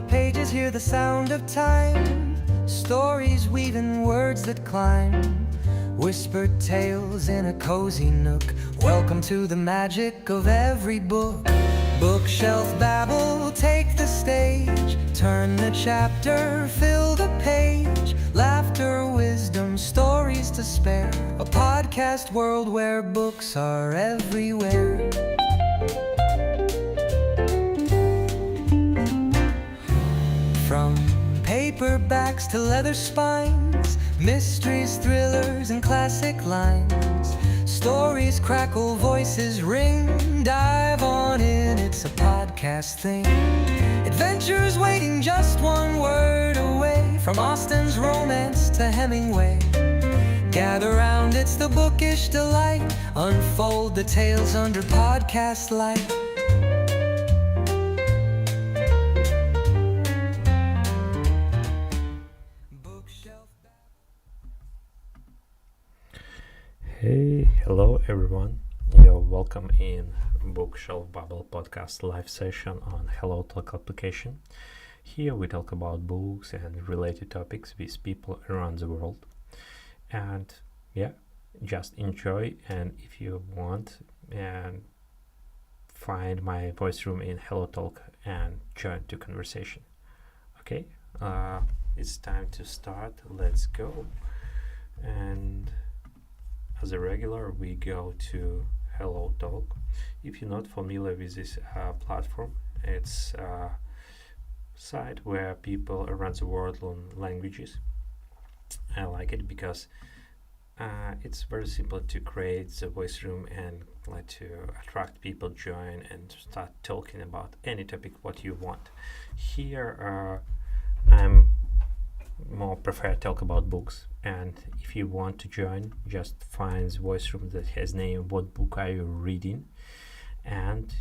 pages, hear the sound of time. Stories weaving words that climb. Whispered tales in a cozy nook. Welcome to the magic of every book. Bookshelf babble, take the stage. Turn the chapter, fill the page. Laughter, wisdom, stories to spare. A podcast world where books are everywhere. From paperbacks to leather spines, mysteries, thrillers, and classic lines. Stories crackle, voices ring. Dive on in, it's a podcast thing. Adventures waiting just one word away. From Austen's romance to Hemingway. Gather round, it's the bookish delight. Unfold the tales under podcast light. Hey, hello everyone. You're welcome in Bookshelf Babble podcast live session on HelloTalk application. Here we talk about books and related topics with people around the world. And just enjoy, and if you want, and find my voice room in HelloTalk and join the conversation. Okay, it's time to start. Let's go. And as a regular, we go to HelloTalk. If you're not familiar with this platform, it's a site where people around the world learn languages. I like it because it's very simple to create the voice room and like to attract people join and start talking about any topic what you want. Here I'm more prefer talk about books, and if you want to join, just find the voice room that has name what book are you reading, and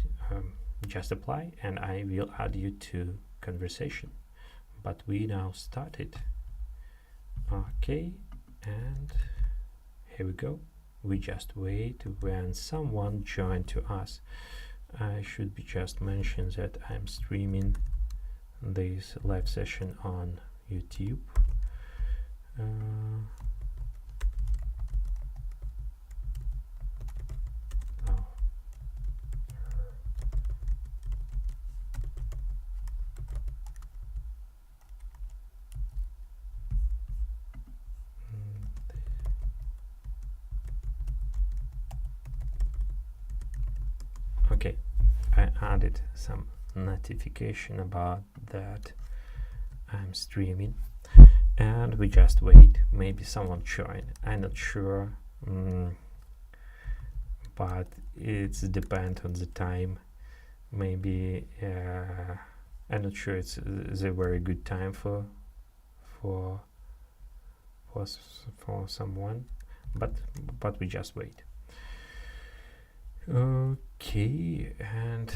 just apply and I will add you to conversation. But we now started. Okay, and here we go. We just wait when someone join to us. I should be just mention that I'm streaming this live session on YouTube. Okay, I added some notification about that I'm streaming, and we just wait. Maybe someone join. I'm not sure, but it's depend on the time. Maybe I'm not sure it's a very good time for someone, but we just wait. Okay, and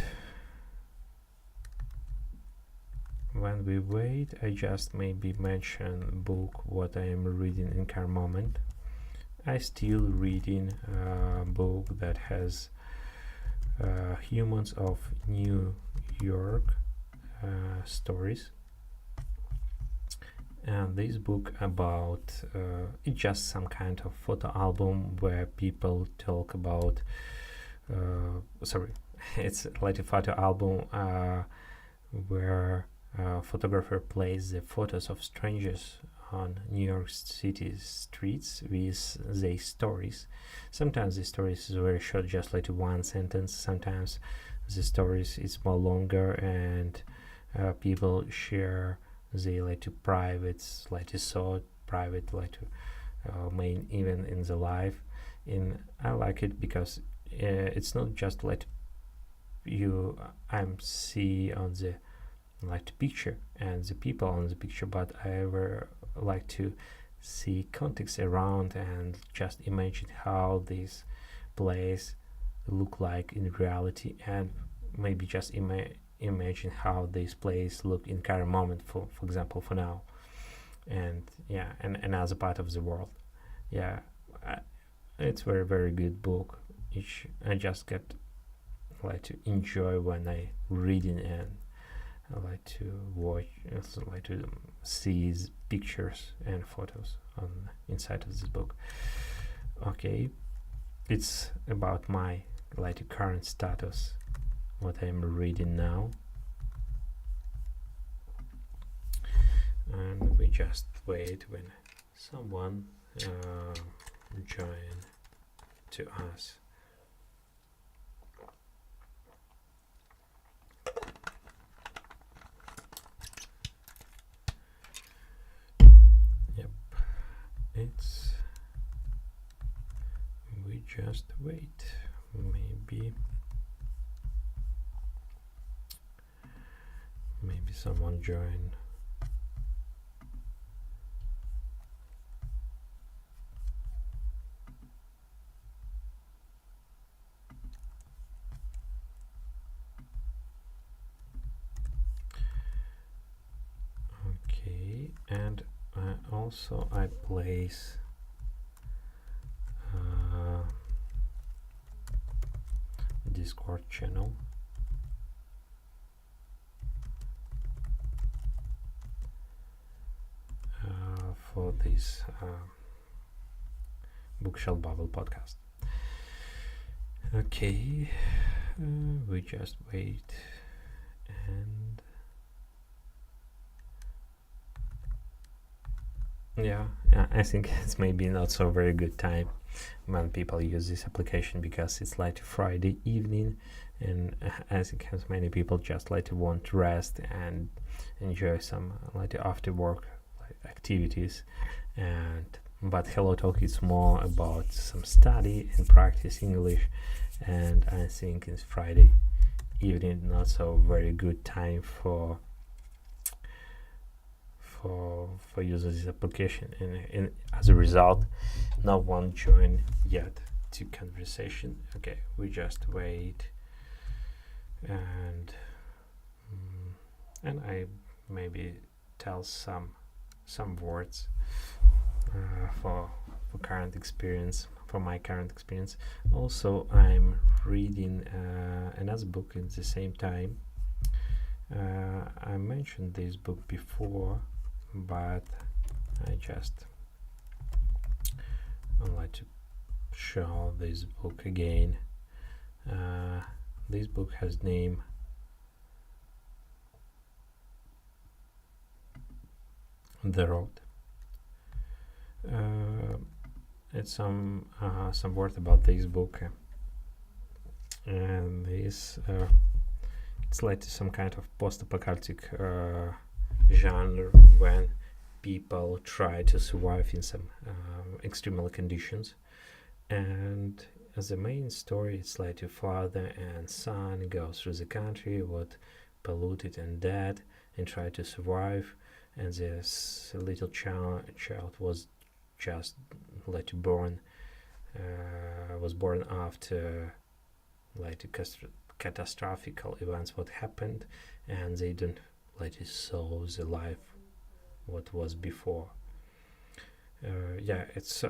when we wait, I just maybe mention book what I am reading in current moment. I still reading a book that has Humans of New York stories, and this book about it's just some kind of photo album where people talk about it's like a photo album where photographer plays the photos of strangers on New York City streets with their stories. Sometimes the stories is very short, just like one sentence. Sometimes the stories is more longer, and people share they like to private, like to so private, like to main even in the life. And I like it because it's not just like I'm see on the like the picture and the people on the picture, but I ever like to see context around and just imagine how this place look like in reality, and maybe just imagine how this place look in current moment, for example, for now, and another part of the world. It's very good book. I just get like to enjoy when I reading, and I like to watch, also like to see pictures and photos on inside of this book. Okay, it's about my like current status, what I'm reading now, and we just wait when someone join to us. Yep, it's we just wait. Maybe someone join. Okay, and also I place Discord channel. For this Bookshelf Babble podcast. Okay, we just wait, and I think it's maybe not so very good time when people use this application, because it's like Friday evening, and I think as many people just like to want to rest and enjoy some like after work activities. But HelloTalk is more about some study and practice English, and I think it's Friday evening not so very good time for using this application, and as a result no one joined yet to conversation. Okay, we just wait, and I maybe tell some words for current experience, for my current experience. Also, I'm reading another book at the same time. I mentioned this book before, but I just would like to show this book again. This book has name The Road. It's some word about this book, and this it's like some kind of post-apocalyptic genre when people try to survive in some extreme conditions, and as the main story it's like a father and son go through the country what polluted and dead and try to survive, and this little child was just like born was born after like catastrophic events what happened, and they don't like saw the life what was before. It's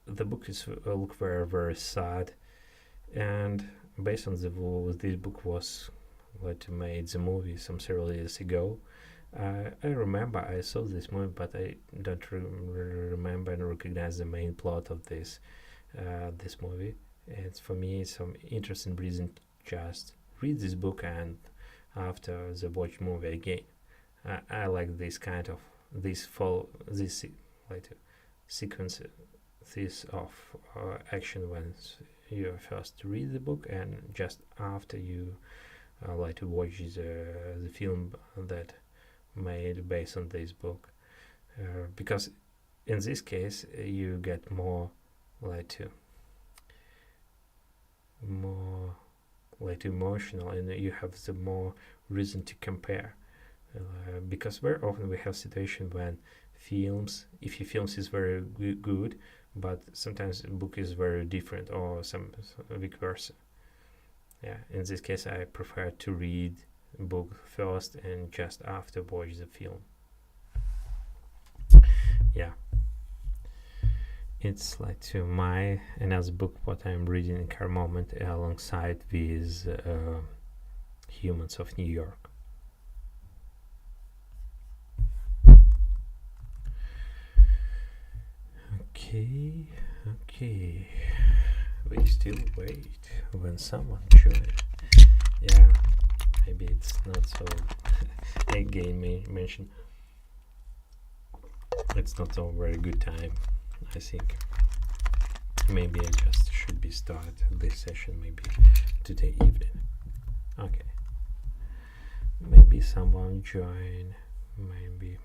the book is look very very sad, and based on this book was like made the movie some several years ago. I remember I saw this movie, but I don't remember and recognize the main plot of this movie. It's for me some interesting reason just read this book and after the watch movie again. I like this kind of this like sequence this of action when you first read the book and just after you like to watch the film that made based on this book, because in this case you get more emotional, and you have the more reason to compare, because very often we have situation when if your films is very good, but sometimes the book is very different or some vice versa. In this case I prefer to read book first and just after watch the film. It's like to my another book what I'm reading in current moment alongside with Humans of New York. Okay. We still wait when someone joins. Yeah, maybe it's not so. Again, mention it's not a very good time. I think maybe I just should be start this session maybe today evening. Okay. Maybe someone join. Maybe.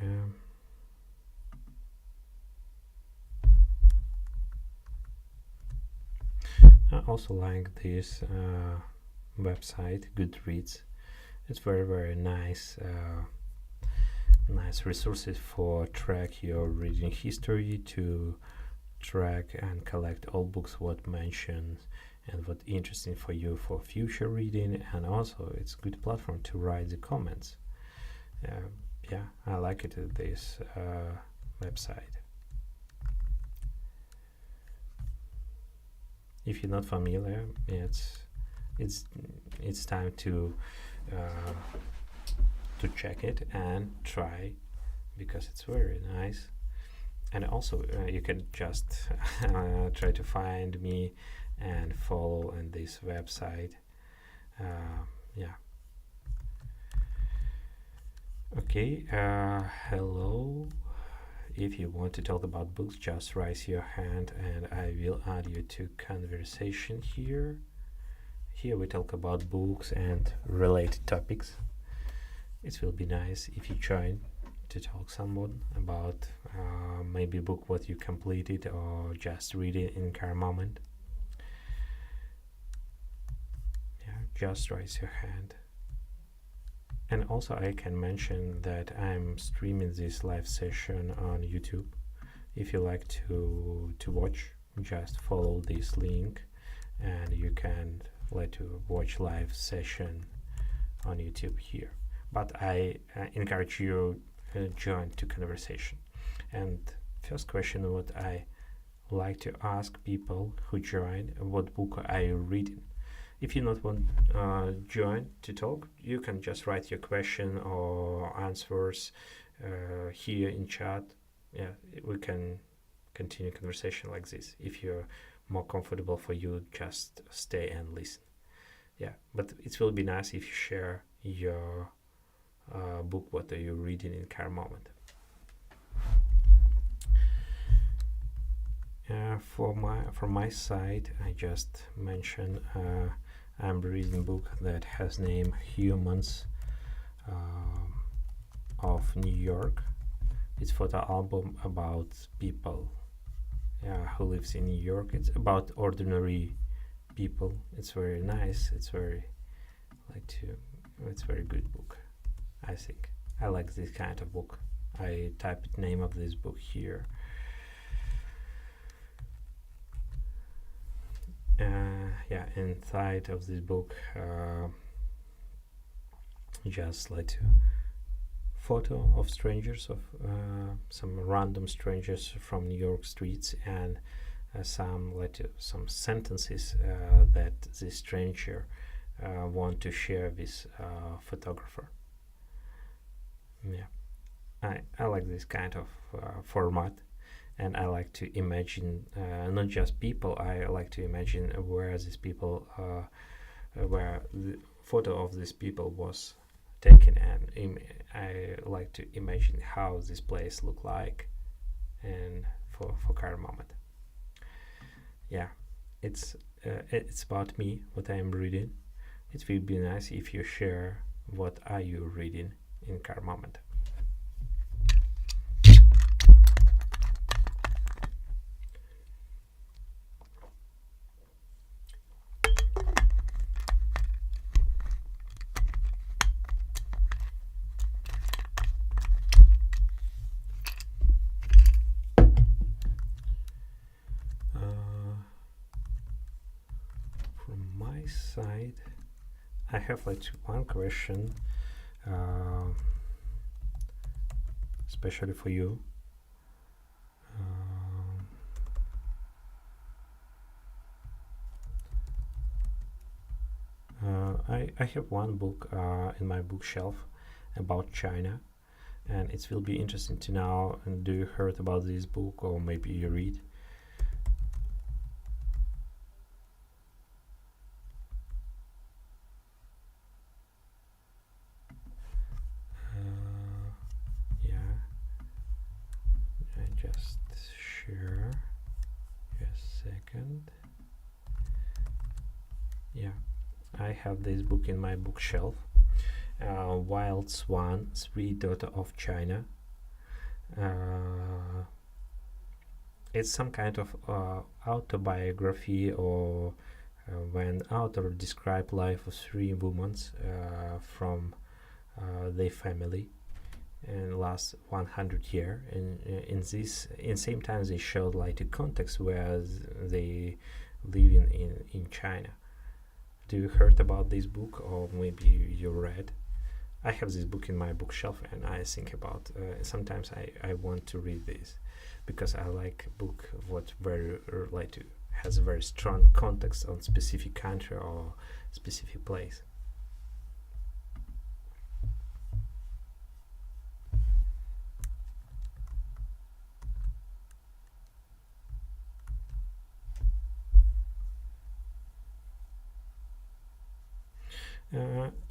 Yeah. I also like this website, Goodreads. It's very nice. Nice resources for track your reading history, to track and collect all books what mentioned and what interesting for you for future reading, and also it's good platform to write the comments. Yeah, I like it, this website. If you're not familiar, it's time to check it and try, because it's very nice. And also you can just try to find me and follow on this website. Yeah. Okay. Hello. If you want to talk about books, just raise your hand and I will add you to conversation here. Here we talk about books and related topics. It will be nice if you join to talk someone about maybe book what you completed or just read it in current moment. Yeah, just raise your hand. And also I can mention that I'm streaming this live session on YouTube. If you like to watch, just follow this link and you can let to watch live session on YouTube here. But I encourage you join to conversation. And first question what I like to ask people who join, what book are you reading? If you not want join to talk, you can just write your question or answers here in chat. Yeah, we can continue conversation like this. If you're more comfortable for you, just stay and listen. Yeah, but it will be nice if you share your book what are you reading in current moment. From my side, I just mentioned I'm reading a book that has name Humans of New York. It's photo album about people who lives in New York. It's about ordinary people. It's very nice. It's very good book. I think I like this kind of book. I typed name of this book here. Yeah, inside of this book, just like photo of strangers, of some random strangers from New York streets, and some sentences that the stranger want to share with photographer. Yeah, I like this kind of format, and I like to imagine not just people. I like to imagine where these people, where the photo of these people was taken, and I like to imagine how this place look like, and for current moment. Yeah, it's about me, what I am reading. It will be nice if you share what are you reading in current moment. From my side, I have one question, especially for you. I have one book in my bookshelf about China, and it will be interesting to know. And do you heard about this book, or maybe you read? Yeah, I just share. Just a second. Yeah, I have this book in my bookshelf. Wild Swan, Sweet Daughter of China. It's some kind of autobiography, or when author describe life of three women from their family in last 100 year, and in same time they showed like the context where they living in China. Do you heard about this book, or maybe you read? I have this book in my bookshelf, and I think about sometimes I want to read this because I like book what very like to has a very strong context on specific country or specific place.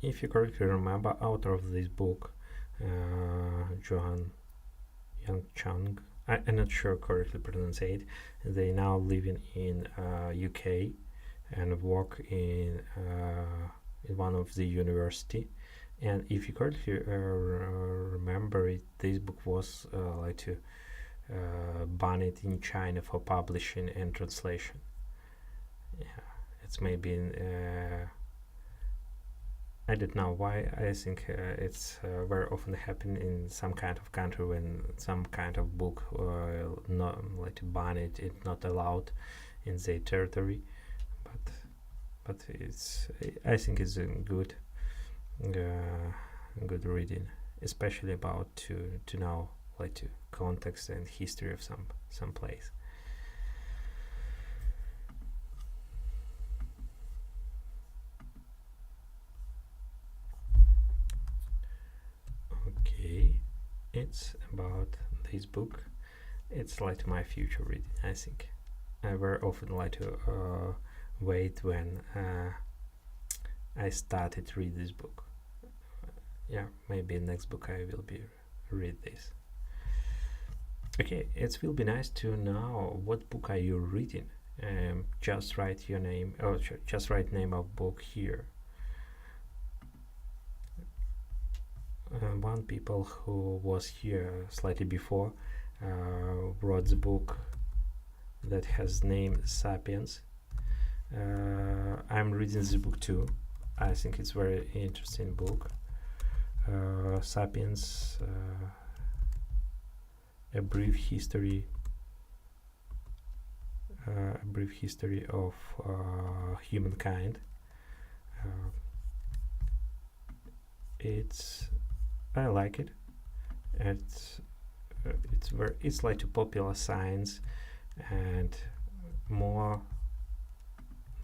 If you correctly remember, author of this book, Joan Young Chung, I'm not sure correctly pronounce it. They now living in UK and work in one of the university. And if you correctly remember it, this book was like to banned in China for publishing and translation. Yeah, it's maybe I don't know why. I think it's very often happen in some kind of country when some kind of book not like to ban it, it's not allowed in their territory. But it's I think it's a good reading, especially about to know like to context and history of some place. Okay, it's about this book. It's like my future reading, I think. I very often like to wait when I started to read this book. Yeah, maybe next book I will be read this. Okay, it will be nice to know what book are you reading. Just write your name, or just write name of book here. One people who was here slightly before wrote the book that has name Sapiens. I'm reading this book too. I think it's very interesting book. Sapiens, a brief history of humankind. I like it. It's like a popular science, and more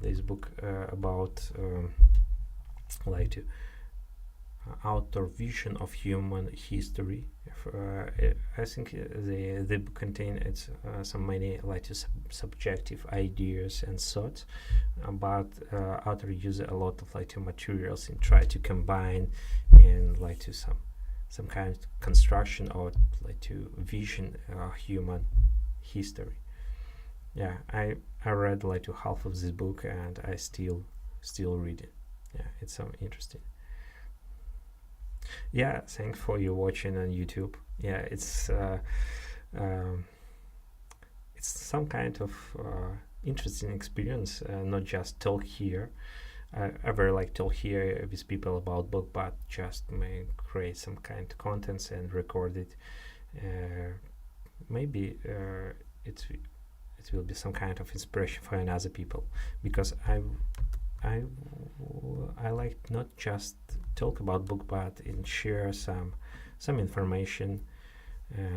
this book about like to outer vision of human history. I think the book contains some many like subjective ideas and thoughts, but author use a lot of like materials and try to combine and like to some kind of construction or like to vision human history. Yeah, I read like to half of this book, and I still read it. Yeah, it's so interesting. Yeah, thanks for you watching on YouTube. Yeah, it's some kind of interesting experience, not just talk here. I very like talk here with people about book, but just may create some kind of contents and record it. Maybe it will be some kind of inspiration for another people, because I like not just talk about book, but share some information.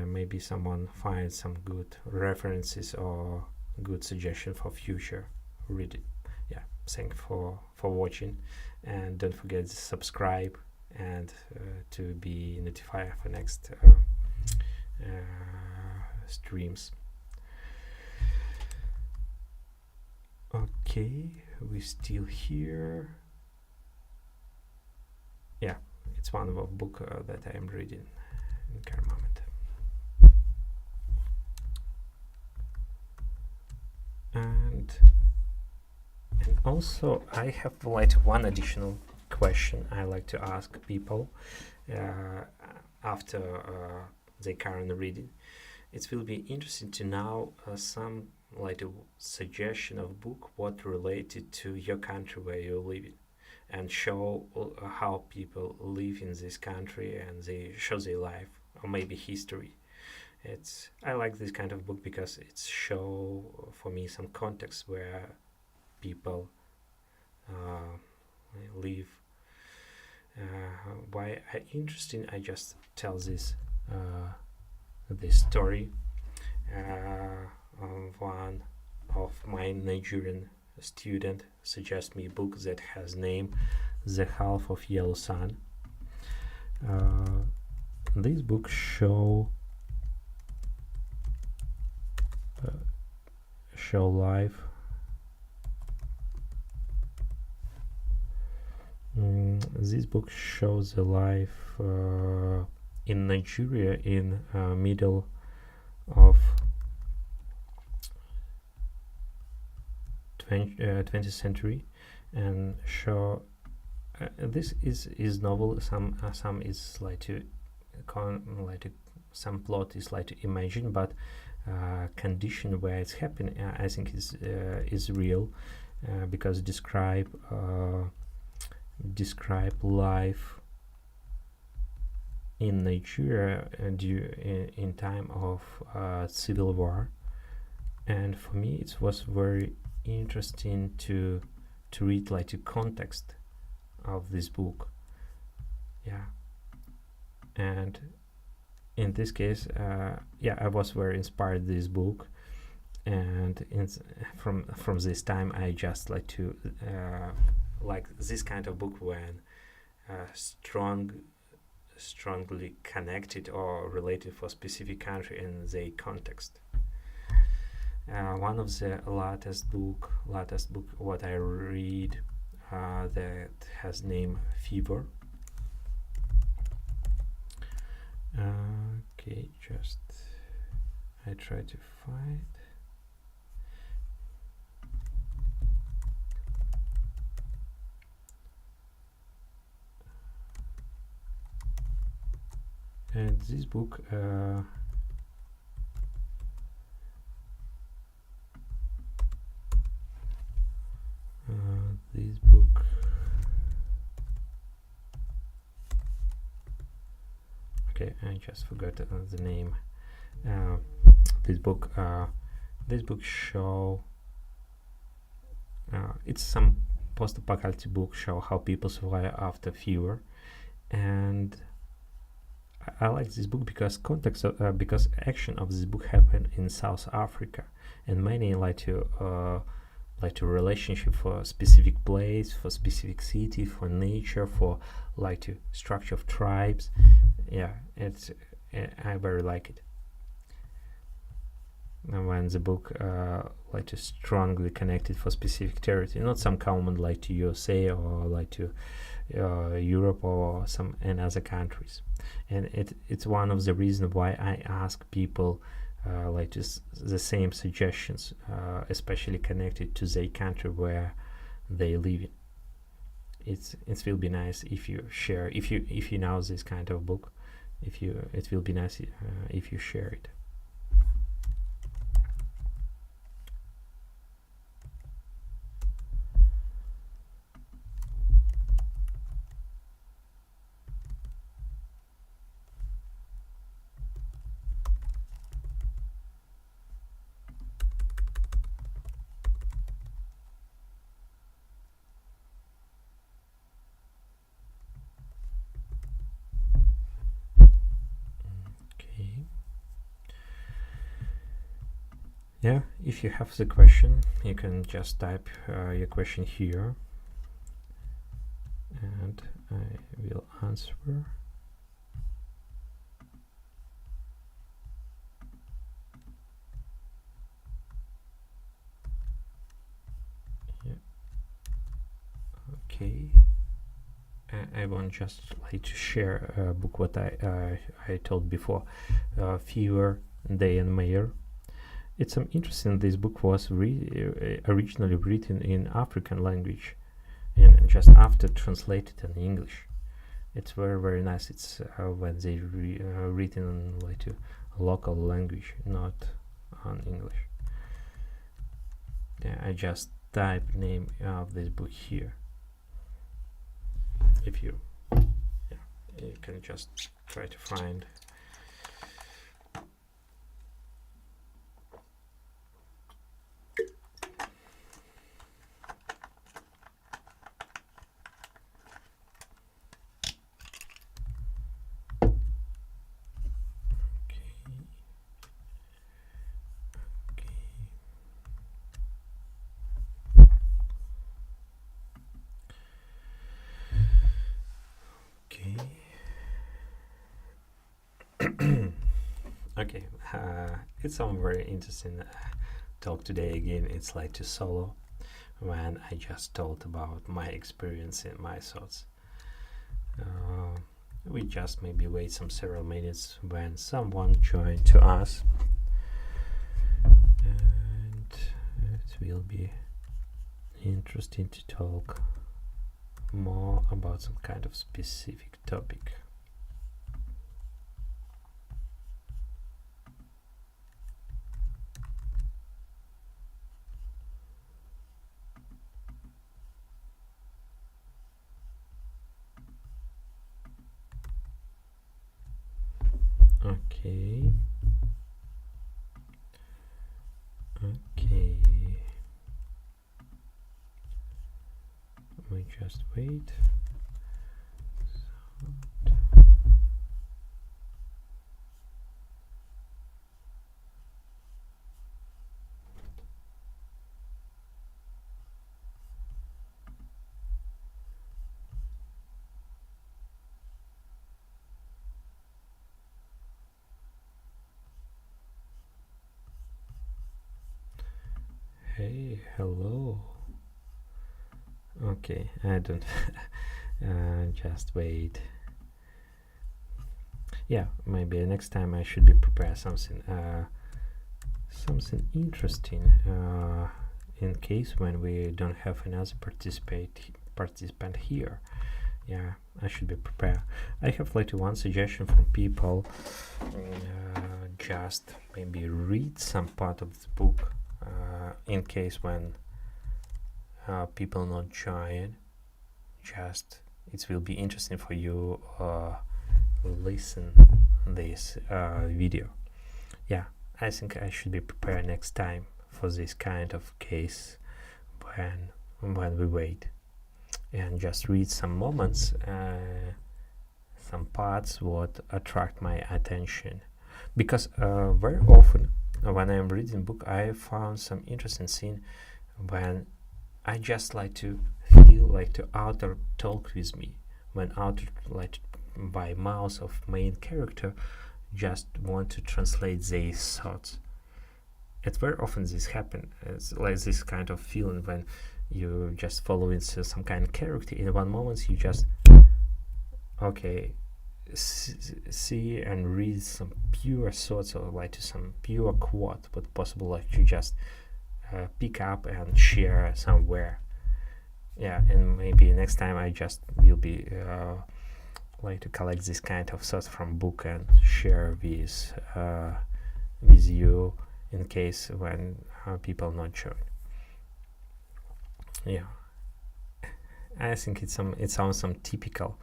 Maybe someone finds some good references or good suggestion for future reading. yeah, thank for watching, and don't forget to subscribe and to be notified for next streams. Okay, we're still here. Yeah, it's one of a book that I am reading in current moment. And also I have like one additional question I like to ask people after they current reading. It will be interesting to know some like a suggestion of book what related to your country where you live in, and show how people live in this country and they show their life or maybe history. I like this kind of book because it's show for me some context where people live. Why interesting? I just tell this story. One of my Nigerian student suggests me a book that has name The Half of Yellow Sun. This book show life this book shows the life in Nigeria in middle of 20th century, and show this is novel. Some is like to some plot is like to imagine, but condition where it's happening I think is real, because describe life in Nigeria in time of civil war. And for me it was very interesting to read like the context of this book. Yeah, and in this case I was very inspired this book, and from this time I just like to like this kind of book when strongly connected or related for specific country in the context. One of the latest book what I read that has name Fever. Okay, just I try to find. And this book okay, I just forgot the name. This book show it's some post-apocalyptic book show how people survive after fever, and I like this book because context because action of this book happened in South Africa, and many like to relationship for specific place, for specific city, for nature, for like to structure of tribes. Yeah, it's I very like it. And when the book like to strongly connected for specific territory, not some common like to USA or like to Europe or some and other countries. And it's one of the reasons why I ask people like just the same suggestions, especially connected to the country where they live in. It will be nice if you share, if you know this kind of book, it will be nice if you share it. Okay. Yeah, if you have the question, you can just type your question here and I will answer. Yeah. Okay. I want just like to share a book what I told before, Fever, Day and Mayor. It's interesting. This book was originally written in African language, and just after translated in English. It's very nice. It's when they written in like a local language, not on English. Yeah, I just type name of this book here. If you can just try to find. Okay, it's some very interesting talk today again. It's like to solo when I just told about my experience and my thoughts. We just maybe wait some several minutes when someone join to us, and it will be interesting to talk more about some kind of specific topic. Okay. We just wait. Hey, hello. Okay, I don't just wait. Yeah, maybe next time I should be prepared something interesting in case when we don't have another participant here. Yeah, I should be prepared. I have like one suggestion from people, just maybe read some part of the book in case when people not join, just it will be interesting for you listen this video. Yeah, I think I should be prepared next time for this kind of case when we wait, and just read some moments, some parts what attract my attention, because very often when I'm reading book I found some interesting scene when I just like to feel like to author talk with me, when author like by mouth of main character just want to translate their thoughts. It's very often this happen. It's like this kind of feeling when you just following some kind of character in one moment you just okay see and read some pure thoughts or like to some pure quote but possible like you just pick up and share somewhere. Yeah, and maybe next time I just will be like to collect this kind of thoughts from book and share with you in case when people not join. Yeah, I think it sounds some typical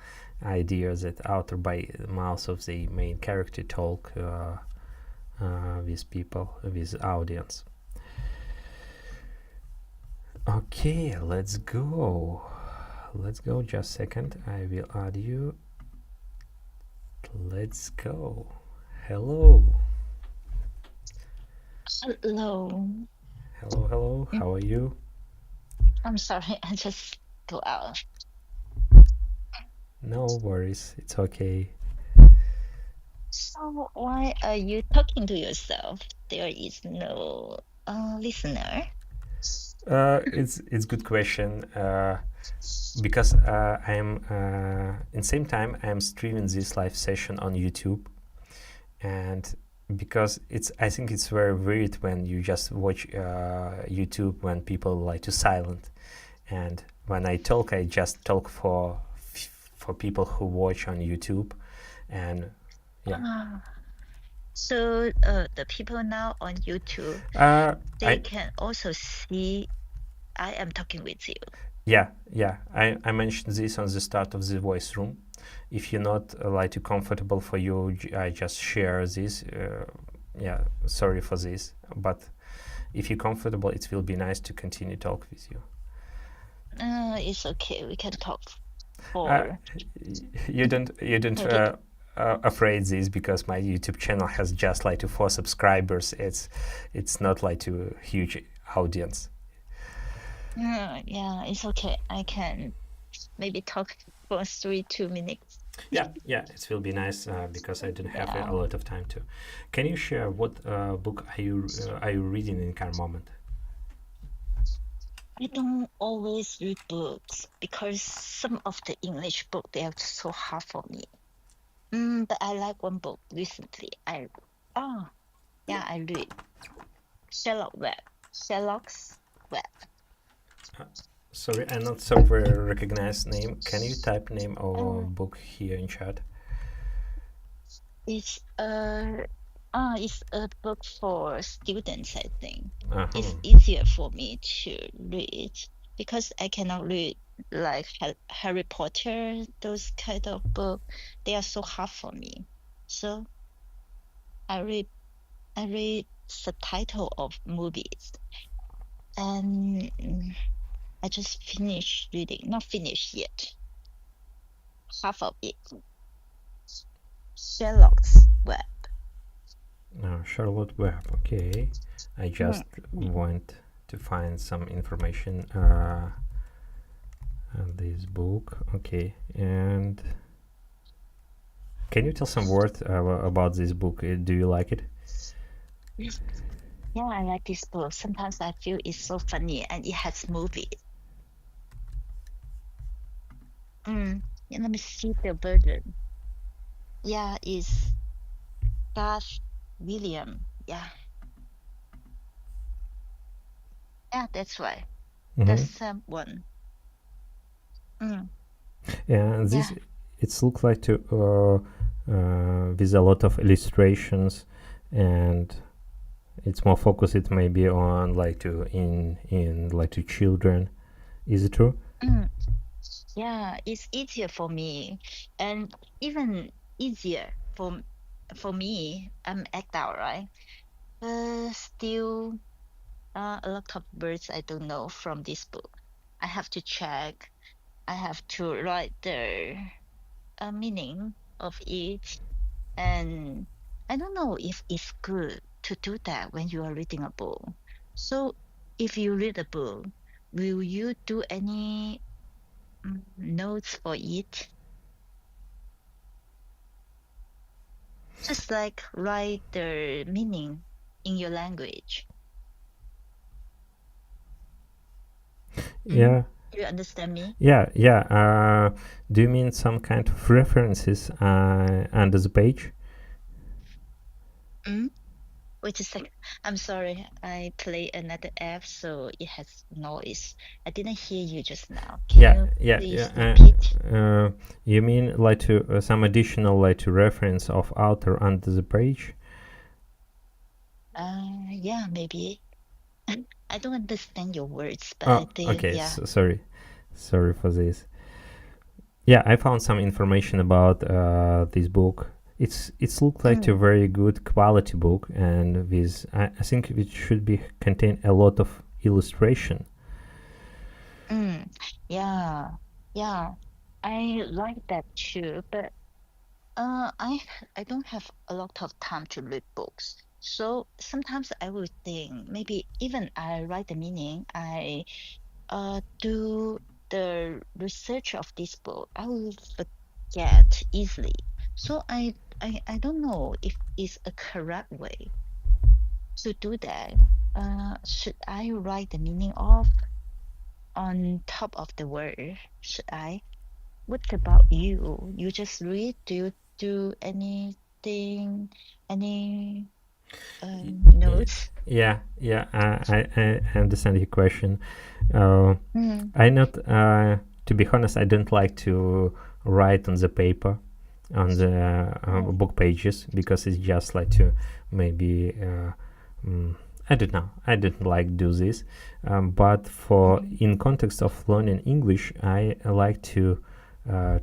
ideas that author by mouth of the main character talk with people, with audience. Okay, let's go just a second, I will add you. Let's go. Hello. Hello. Hello, hello. Mm, How are you? I'm sorry, I just go out. No worries. It's okay. So why are you talking to yourself? There is no listener. It's good question. Because I'm in same time I'm streaming this live session on YouTube, and because it's I think it's very weird when you just watch YouTube when people like to silent, and when I talk, I just talk for people who watch on YouTube, and yeah. Ah, so the people now on YouTube, they I can also see I am talking with you. Yeah, I mentioned this on the start of the voice room. If you're not like too comfortable for you, I just share this. Yeah, sorry for this, but if you're comfortable, it will be nice to continue talk with you. It's okay. We can talk Uh, for you don't maybe. afraid this because my YouTube channel has just like to 4 subscribers. It's not like to huge audience. Yeah, it's okay. I can maybe talk for 2 minutes. Yeah, it will be nice because I don't have a Yeah. lot of time to. Can you share what book are you reading in current moment? I don't always read books because some of the English book they are so hard for me. But I like one book recently. Oh yeah, I read Sherlock Web. Sherlock's Web. Uh, Sorry, I'm not so very recognized name. Can you type name or Uh, book here in chat? it's it's a book for students, I think. Uh-huh. It's easier for me to read because I cannot read like Harry Potter, those kind of book. They are so hard for me. So I read I read subtitle of movies and I just finished reading, not finished yet, half of it. Sherlock's Web. Charlotte Web. Okay, I Mm. just want to find some information on this book. Okay, and can you tell some words about this book? Do you like it? Yes. Yeah, I like this book. Sometimes I feel it's so funny and it has movies. Yeah, let me see the version. Yeah, it's Dash William. Yeah, that's right. Mm-hmm. That's one. Mm, Yeah, this yeah. it looks like to with a lot of illustrations, and it's more focused. It may be on like to in like to children. Is it true? Mm, yeah, it's easier for me and even easier for me. I'm adult, right? Still a lot of words I don't know from this book. I have to check. I have to write the meaning of it. And I don't know if it's good to do that when you are reading a book. So if you read a book, will you do any notes for it? Just like write the meaning in your language. Mm? Yeah, You understand me? yeah. Do you mean some kind of references under the page? Mm? Wait a second. I'm sorry. I play another app, so it has noise. I didn't hear you just now. Can Yeah, you yeah. please repeat? You mean like to some additional like to reference of author under the page? Yeah, maybe. I don't understand your words, but I Oh, think, okay. yeah. Sorry for this. Yeah, I found some information about this book. It's looked like a Mm, very good quality book, and with I think it should be contain a lot of illustration. mm, yeah, yeah. I like that too, but I don't have a lot of time to read books. So sometimes I would think maybe even I write the meaning, I do the research of this book, I will forget easily. So I don't know if it's a correct way to do that. Should I write the meaning of on top of the word? Should I? What about you? You just read? Do you do anything? Any notes? Yeah, I understand your question. Uh, Mm, I not to be honest, I don't like to write on the paper, on the oh, book pages, because it's just like to maybe mm, I don't know. I don't like do this, but for mm, in context of learning English, I like to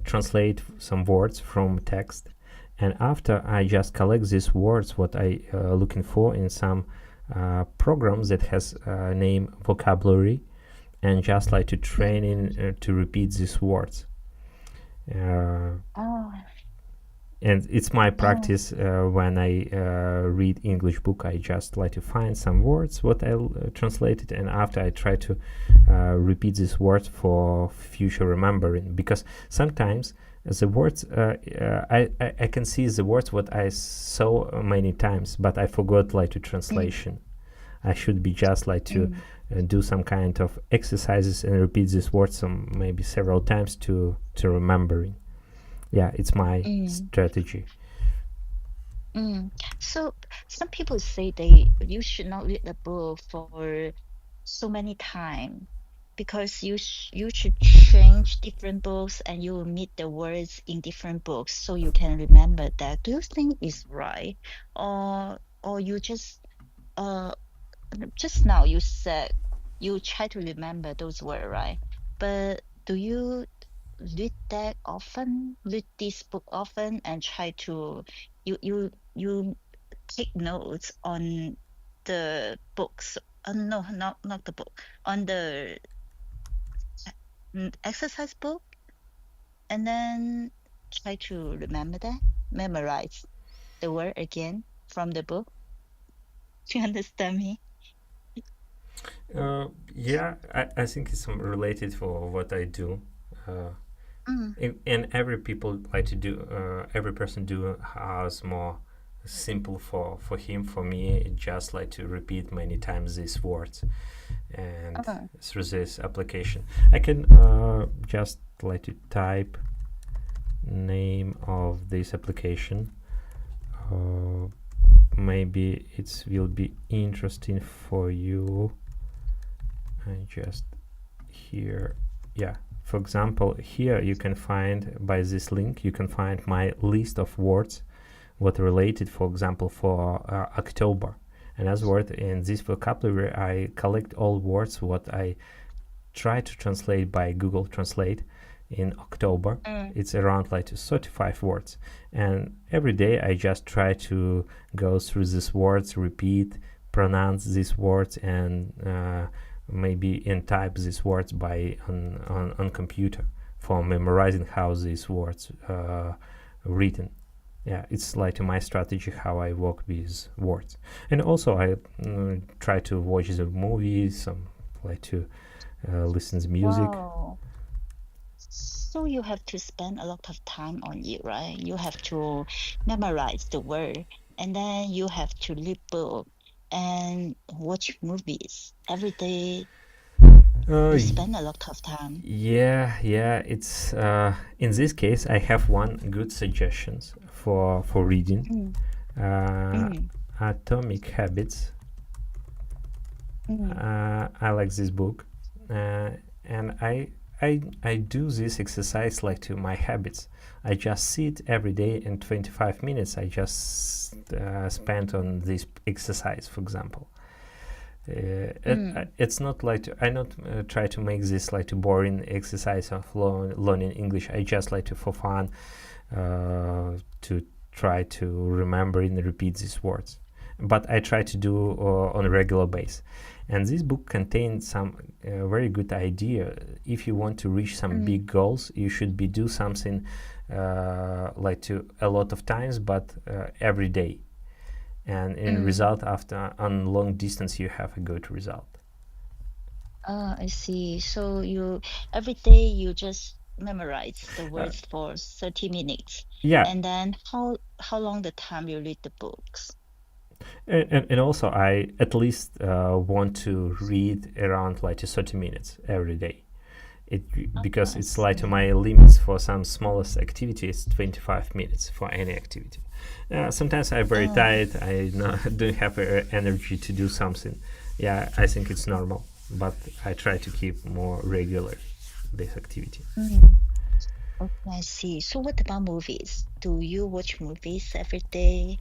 translate some words from text, and after I just collect these words, what I looking for in some programs that has name vocabulary, and just like to mm. train in to repeat these words. Uh, Oh, and it's my oh, practice when I read English book. I just like to find some words what I translated, and after I try to repeat these words for future remembering, because sometimes the words I can see the words what I saw many times, but I forgot like to mm, translation. I should be just like to mm, do some kind of exercises and repeat these words some maybe several times to remembering. Yeah, it's my mm, strategy. mm. So some people say you should not read the book for so many time because you should change different books and you will meet the words in different books so you can remember that. Do you think is right, or you uh just now you said you try to remember those words, right? But do you read that often, read this book often, and try to you take notes on the books? No, not the book, on the exercise book, and then try to remember that, memorize the word again from the book. Do you understand me? Yeah, I think it's related for what I do. Uh, Mm, and every people like to do. Every person do has more simple for him. For me, it just like to repeat many times these words, and uh, through this application, I can just like to type name of this application. Uh, Maybe it will be interesting for you. I just here, yeah, for example, here you can find, by this link you can find my list of words what related, for example, for October. And as word in this vocabulary, I collect all words what I try to translate by Google Translate in October. mm, It's around like 35 words, and every day I just try to go through these words, repeat, pronounce these words, and maybe in type these words by on computer for memorizing how these words written. Yeah, it's like my strategy how I work with words. And also I try to watch the movies, some like to listen to music. wow. So you have to spend a lot of time on it, right? You have to memorize the word, and then you have to read book and watch movies every day. uh, You spend a lot of time. yeah, it's in this case I have one good suggestions for reading. Mm, uh, mm, Atomic Habits. mm, I like this book, and I do this exercise like to my habits. I just sit every day in 25 minutes. I just spend on this exercise, for example. mm, It's not like I not try to make this like a boring exercise of learning English. I just like to for fun to try to remember and repeat these words. But I try to do on a regular basis. And this book contains some very good idea. If you want to reach some mm, big goals, you should be do something like to a lot of times, but every day. and in result after on long distance you have a good result. I see. So you every day you just memorize the words for 30 minutes. Yeah, And then how long the time you read the books? and also I at least want to read around like 30 minutes every day. Because I it's like see. my limits for some smallest activity is 25 minutes for any activity. Sometimes I'm very tired. I don't have energy to do something. Yeah, I think it's normal, but I try to keep more regular this activity. Okay, I see. So what about movies? Do you watch movies every day?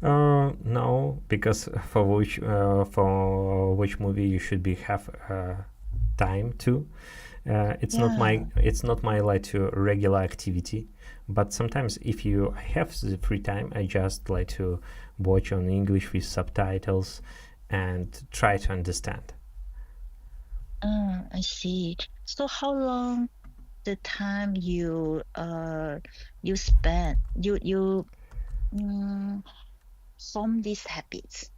No, because for which movie you should be have time to. Yeah. It's not my like to regular activity, but sometimes if you have the free time, I just like to watch on English with subtitles and try to understand. I see. So how long the time you spend you mm, form these habits?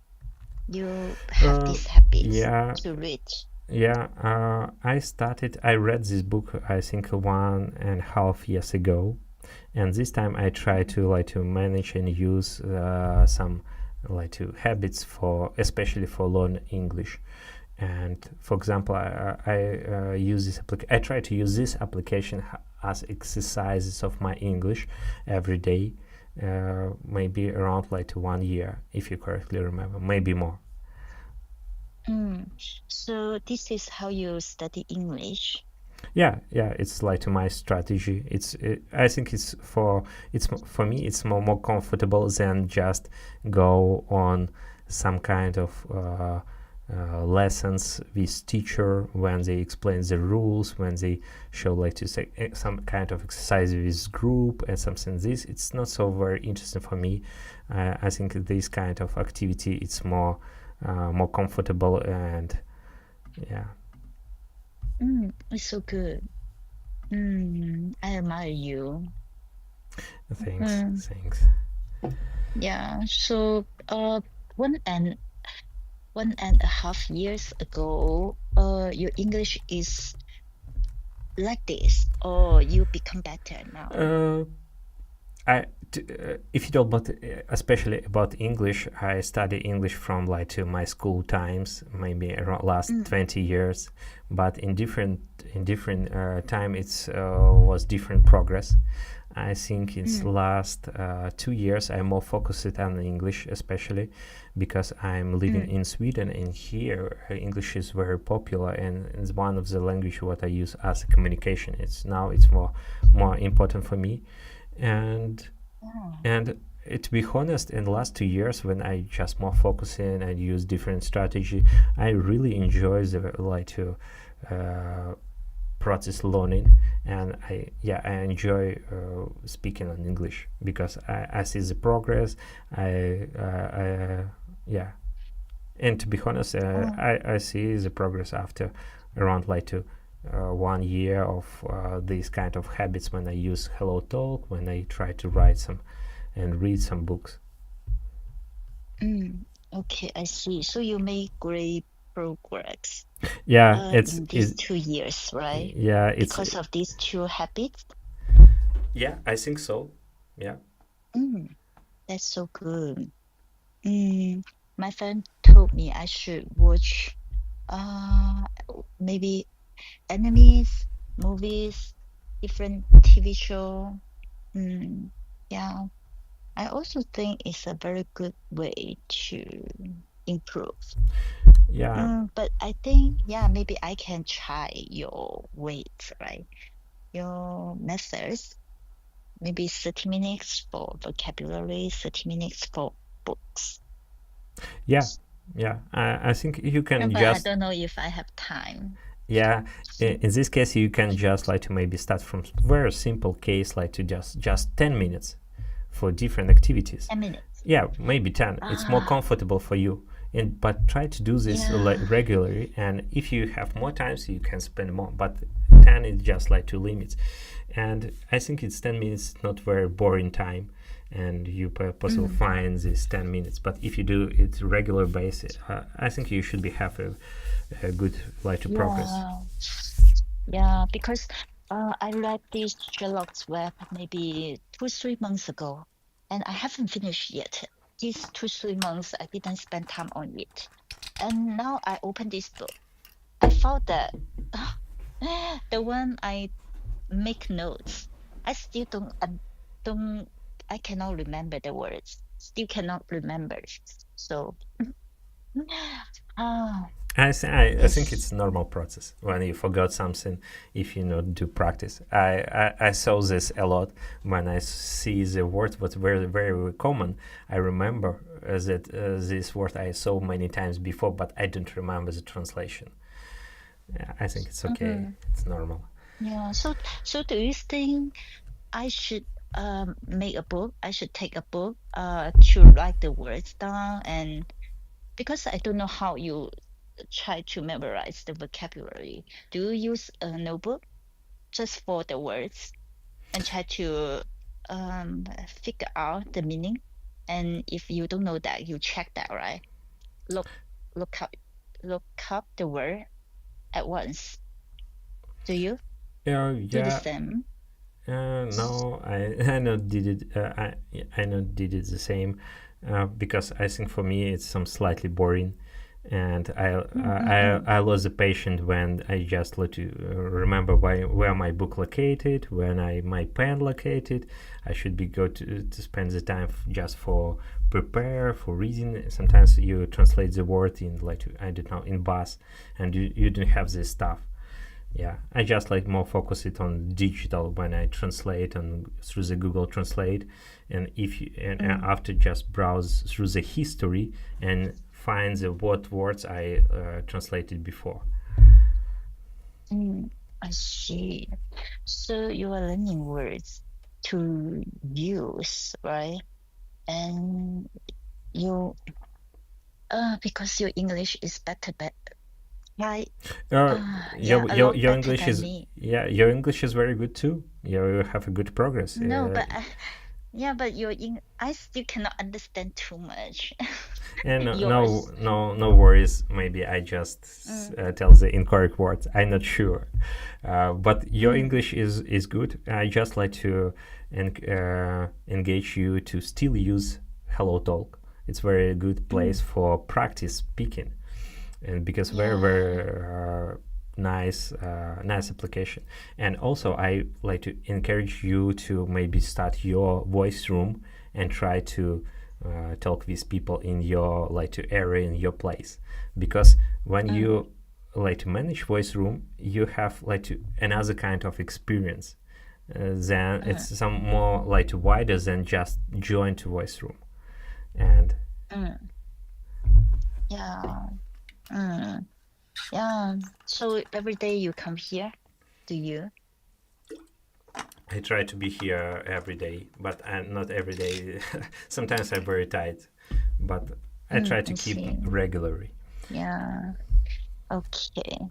You have these habits Yeah, to read. yeah. I read this book I think 1.5 years ago, and this time I try to like to manage and use some like to habits for especially for learn English. And for example, I use this I try to use this application as exercises of my English every day, maybe around like 1 year, if you correctly remember, maybe more. So this is how you study English. Yeah, it's like my strategy. I think it's for me it's more comfortable than just go on some kind of lessons with teacher when they explain the rules, when they show like to say some kind of exercise with group and something. This it's not so very interesting for me. I think this kind of activity it's more comfortable, and yeah. It's so good. I admire you. Thanks. Yeah. So one and 1.5 years ago, your English is like this, or you become better now? If you talk about especially about English, I study English from like to my school times, maybe around last 20 years, but in different time it's was different progress. I think in last 2 years I'm more focused on English, especially because I'm living in Sweden, and here English is very popular and it's one of the language what I use as a communication. It's more important for me, and to be honest, in the last 2 years when I just more focusing and use different strategy, I really enjoy the like to process learning, and I enjoy speaking on English because I see the progress. And to be honest, I see the progress after around like 1 year of these kind of habits when I use HelloTalk, when I try to write some and read some books. Okay, I see. So you make great progress Yeah, in these 2 years, right? yeah, it's Because of these two habits. yeah, I think so. Yeah. That's so good. My friend told me I should watch maybe animes, movies, different TV show. Yeah. I also think it's a very good way to improve. Yeah. But I think, maybe I can try your weight, right? Your methods. Maybe 30 minutes for vocabulary, 30 minutes for books. Yeah. I think you can But I just don't know if I have time. in this case you can just like to maybe start from very simple case, like to just 10 minutes for different activities. 10 minutes. Yeah, maybe 10. It's more comfortable for you. and but try to do this like Yeah. regularly, and if you have more time so you can spend more, but 10 is just like two limits. And I think it's 10 minutes, not very boring time, and you possibly Mm. find this 10 minutes. But if you do it regular basis, I think you should be have a good like to progress. Yeah. Yeah, because I read this Sherlock's Web maybe 2, 3 months ago, and I haven't finished yet. These 2, 3 months, I didn't spend time on it. And now I open this book. I found that the one I make notes, I still don't, I cannot remember the words. Still cannot remember. So, ah, I think yes. it's a normal process when you forgot something if you not do practice. I saw this a lot when I see the word was very very common. I remember that this word I saw many times before, but I don't remember the translation. Yeah, I think it's okay. Mhm. It's normal. Yeah. So do you think I should make a book? I should take a book to write the words down, and because I don't know how you try to memorize the vocabulary. Do you use a notebook just for the words and try to figure out the meaning? And if you don't know that, you check that, right? Look look up look up the word at once. Do you do the Yeah. same? No, I not did it. I not did it the same, because I think for me it's some slightly boring, and Mm, mm, mm, I lost the patience when I just let to remember where my book located, when I my pen located. I should be go to spend the time just for prepare for reading. Sometimes you translate the word in like I don't know in bus, and you don't have this stuff. Yeah, I just like more focus it on digital when I translate and through the Google Translate, and if you and mm, after just browse through the history and find the what words I translated before. mm. I see. So you are learning words to use, right? And you because your English is better, right? Yeah, a lot Your better English than is me. yeah your English is very good too. You have a good progress. No, but yeah, but I still cannot understand too much. And Yours. no worries. Maybe I just Mm, tell the incorrect words. I'm not sure, but your mm, English is good. I just like to engage you to still use HelloTalk. It's very good place mm. for practice speaking, and because very Yeah. nice application. And also I like to encourage you to maybe start your voice room and try to talk with people in your like to area in your place, because when Mm, you like to manage voice room you have like to another kind of experience, then mm, it's some more like wider than just join to voice room. And mm. Yeah. Mm, yeah. So every day you come here, do you? I try to be here every day, but not every day. Sometimes I'm very tight, but I try to I keep see. regularly. Yeah. Okay.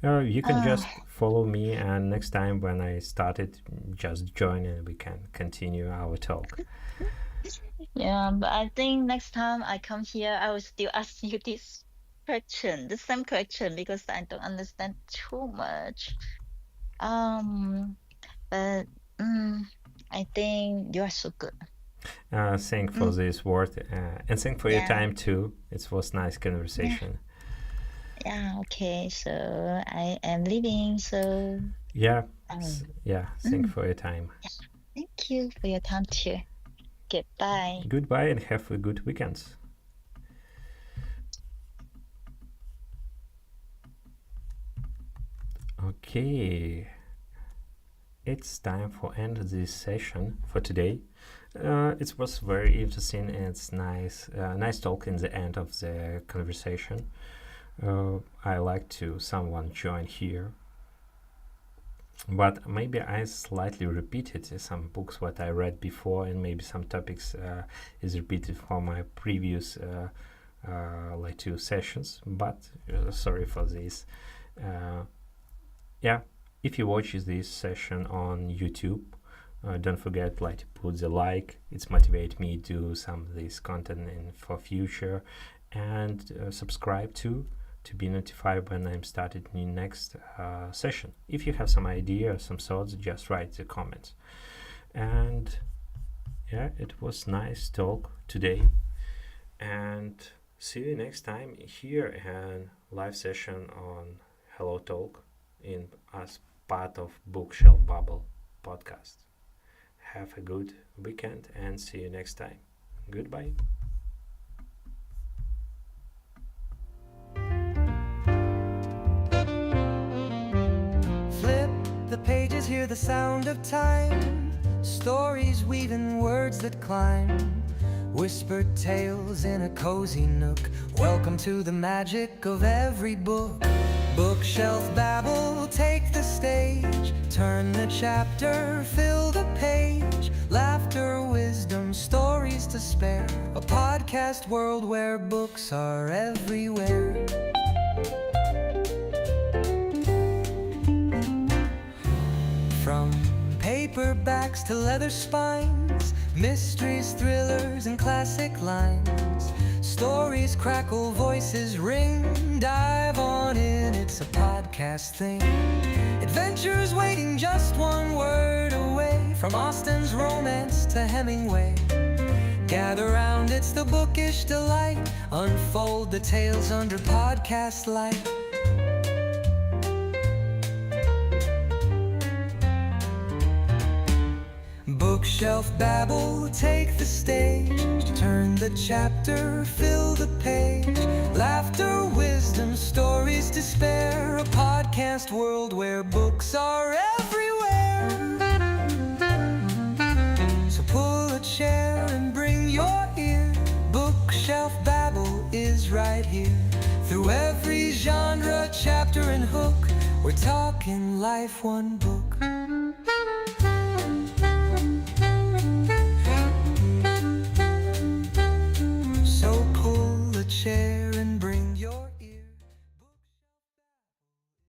You can just Ah, follow me, and next time when I started, just join and we can continue our talk. yeah, but I think next time I come here, I will still ask you this question, the same question, because I don't understand too much. Um, but mm, I think you are so good. Thank for Mm, this word, and thank for your yeah, time too. It was nice yeah, conversation. yeah. Okay, so I am leaving. So Yeah, um, yeah. Thank mm, for your time. yeah. Thank you for your time too. Goodbye. Goodbye and have a good weekend. Okay, it's time for end this session for today. It was very interesting and it's nice talk in the end of the conversation. I like to someone join here, but maybe I slightly repeated some books what I read before, and maybe some topics is repeated from my previous like 2 sessions, but sorry for this. Yeah, if you watch this session on YouTube, don't forget like to put the like. It's motivate me to do some of this content for future, and subscribe to be notified when I'm starting the next session. If you have some idea or some thoughts, just write the comments. And yeah, it was nice talk today, and see you next time here in live session on HelloTalk as part of Bookshelf Babble podcast. Have a good weekend and see you next time. Goodbye. Flip the pages, hear the sound of time. Stories weaving words that climb. Whispered tales in a cozy nook. Welcome to the magic of every book. Bookshelf babble, take the stage. Turn the chapter, fill the page. Laughter, wisdom, stories to spare. A podcast world where books are everywhere. From paperbacks to leather spines, mysteries, thrillers, and classic lines. Stories crackle, voices ring. Dive on in, it's a podcast thing. Adventures waiting just one word away. From Austen's romance to Hemingway. Gather round, it's the bookish delight. Unfold the tales under podcast light. Bookshelf babble, take the stage. Turn the chapter, fill the page. Laughter, wisdom, stories to spare. A podcast world where books are everywhere. So pull a chair and bring your ear. Bookshelf babble is right here. Through every genre, chapter, and hook, we're talking life, one book.